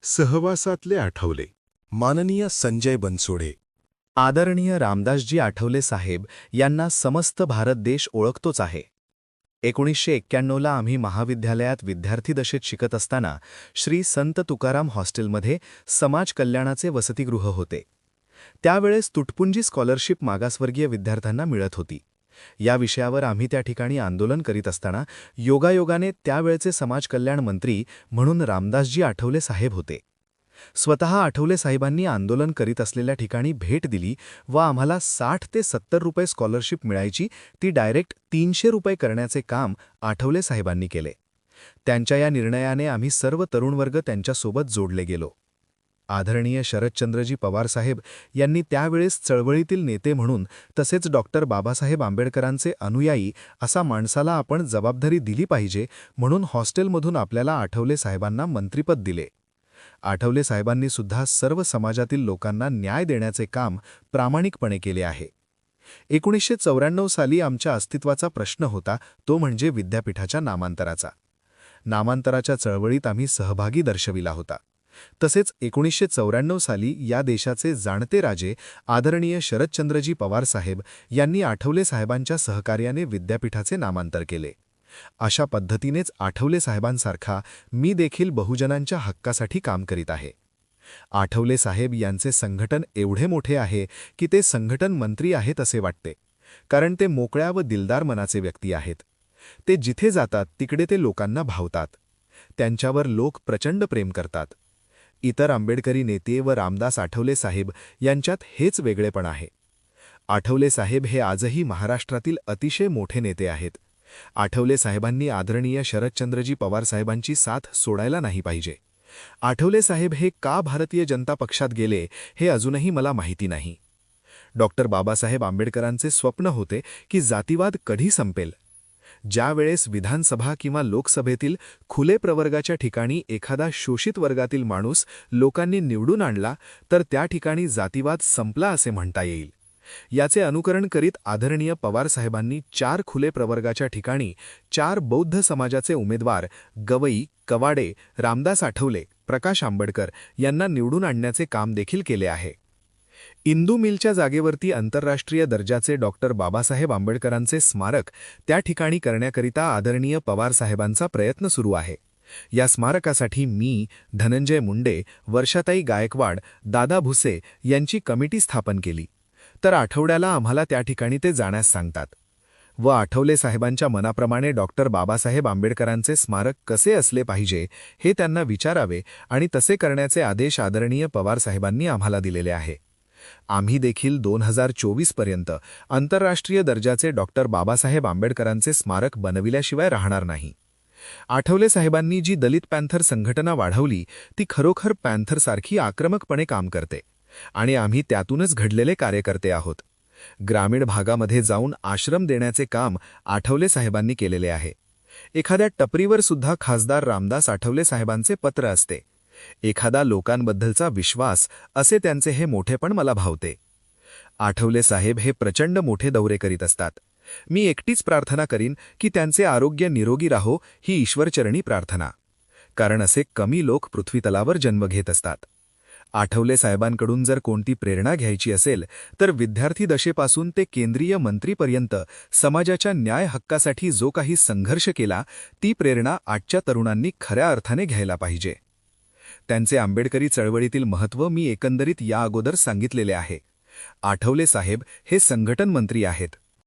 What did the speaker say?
सहवासातले आठवले. माननीय संजय बनसोडे. आदरणीय रामदासजी आठवले साहेब यांना समस्त भारत देश ओळखतोच आहे. 1991ला आम्ही महाविद्यालयात विद्यार्थी दशेत शिकत असताना श्री संत तुकाराम हॉस्टेलमध्ये समाज कल्याणाचे वसतिगृह होते. त्यावेळेस तुटपुंजी स्कॉलरशिप मागासवर्गीय विद्यार्थ्यांना मिळत होती. या विषयावर आम्ही त्या ठिकाणी आंदोलन करीत असताना योगायोगाने त्यावेळचे समाज कल्याण मंत्री म्हणून रामदासजी आठवले साहेब होते. स्वतः आठवले साहेबांनी आंदोलन करीत असलेल्या ठिकाणी भेट दिली व आम्हाला 60 ते 70 रुपये स्कॉलरशिप मिळायची ती डायरेक्ट 300 रुपये करण्याचे काम आठवले साहेबांनी केले. त्यांच्या या निर्णयाने आम्ही सर्व तरुण वर्ग त्यांच्यासोबत जोडले गेलो. आदरणीय शरदचंद्रजी पवार साहेब यांनी त्यावेळेस चळवळीतील नेते म्हणून तसेच डॉक्टर बाबासाहेब आंबेडकरांचे अनुयायी असा माणसाला आपण जबाबदारी दिली पाहिजे म्हणून हॉस्टेलमधून आपल्याला आठवले साहेबांना मंत्रिपद दिले. आठवले साहेबांनी सुद्धा सर्व समाजातील लोकांना न्याय देण्याचे काम प्रामाणिकपणे केले आहे. 1994 साली आमच्या अस्तित्वाचा प्रश्न होता तो म्हणजे विद्यापीठाच्या नामांतराचा. नामांतराच्या चळवळीत आम्ही सहभागी दर्शविला होता. तसेच 1994 साली या देशाचे जाणते राजे आदरणीय शरदचंद्रजी पवार साहेब यांनी आठवले साहेबांच्या सहकार्याने विद्यापीठाचे नामांतर केले. अशा पद्धतीनेच आठवले साहेबांसारखा मी देखील बहुजनांच्या हक्कासाठी काम करीत आहे. आठवले साहेब यांचे संघटन एवढे मोठे आहे की ते संघटन मंत्री आहेत असे वाटते, कारण ते मोकळ्या व दिलदार मनाचे व्यक्ती आहेत. ते जिथे जातात तिकडे ते लोकांना भावतात. त्यांच्यावर लोक प्रचंड प्रेम करतात. इतर आंबेडकरी नेते व रामदास आठवले साहेब यांच्यात हेच वेगळेपण आहे. आठवले साहेब हे आजही महाराष्ट्रातील अतिशय मोठे नेते आहेत. आठवले साहेबांनी आदरणीय शरदचंद्रजी पवार साहेबांची साथ सोडायला नाही पाहिजे. आठवले साहेब हे का भारतीय जनता पक्षात गेले हे अजूनही मला माहिती नाही. डॉक्टर बाबासाहेब आंबेडकरांचे स्वप्न होते की जातीवाद कधी संपेल. ज्यावेळेस विधानसभा किंवा लोकसभेतील खुले प्रवर्गाच्या ठिकाणी एखादा शोषित वर्गातील माणूस लोकांनी निवडून आणला तर त्या ठिकाणी जातीवाद संपला असे म्हणता येईल. याचे अनुकरण करीत आदरणीय पवार साहेबांनी 4 खुले प्रवर्गाच्या ठिकाणी 4 बौद्ध समाजाचे उमेदवार गवई, कवाडे, रामदास आठवले, प्रकाश आंबेडकर यांना निवडून आणण्याचे काम देखील केले आहे. इंदू मिलच्या जागेवरती आंतरराष्ट्रीय दर्जाचे डॉक्टर बाबासाहेब आंबेडकरांचे स्मारक त्या ठिकाणी करण्याकरिता आदरणीय पवार साहेबांचा प्रयत्न सुरू आहे. या स्मारकासाठी मी, धनंजय मुंडे, वर्षाताई गायकवाड, दादा भुसे यांची कमिटी स्थापन केली. तर आठवड्याला आम्हाला त्या ठिकाणी ते जाण्यास सांगतात व आठवले साहेबांच्या मनाप्रमाणे डॉक्टर बाबासाहेब आंबेडकरांचे स्मारक कसे असले पाहिजे हे त्यांना विचारावे आणि तसे करण्याचे आदेश आदरणीय पवार साहेबांनी आम्हाला दिलेले आहे. आम्ही देखील 2024 पर्यंत आंतरराष्ट्रीय दर्जाचे डॉक्टर बाबासाहेब आंबेडकरांचे स्मारक बनविल्याशिवाय राहणार नाही. आठवले साहेबांनी जी दलित पॅन्थर संघटना वाढवली ती खरोखर पॅन्थरसारखी आक्रमकपणे काम करते आणि आम्ही त्यातूनच घडलेले कार्यकर्ते आहोत. ग्रामीण भागामध्ये जाऊन आश्रम देण्याचे काम आठवले साहेबांनी केलेले आहे. एखाद्या टपरीवर सुद्धा खासदार रामदास आठवले साहेबांचे पत्र असते. एखादा लोकांबद्दलचा विश्वास असे त्यांचे हे मोठेपण मला भावते. आठवले साहेब हे प्रचंड मोठे दौरे करीत असतात. मी एकटीच प्रार्थना करीन की त्यांचे आरोग्य निरोगी राहो ही ईश्वरचरणी प्रार्थना, कारण असे कमी लोक पृथ्वीतलावर जन्म घेत असतात. आठवले साहेबांकडून जर कोणती प्रेरणा घ्यायची असेल तर विद्यार्थी दशेपासून ते केंद्रीय मंत्रीपर्यंत समाजाच्या न्याय हक्कासाठी जो काही संघर्ष केला ती प्रेरणा आजच्या तरुणांनी खऱ्या अर्थाने घ्यायला पाहिजे. त्यांचे आंबेडकरी चळवळीतील महत्त्व मी एकंदरीत या अगोदर सांगितलेले आहे. आठवले साहेब हे संघटन मंत्री आहेत.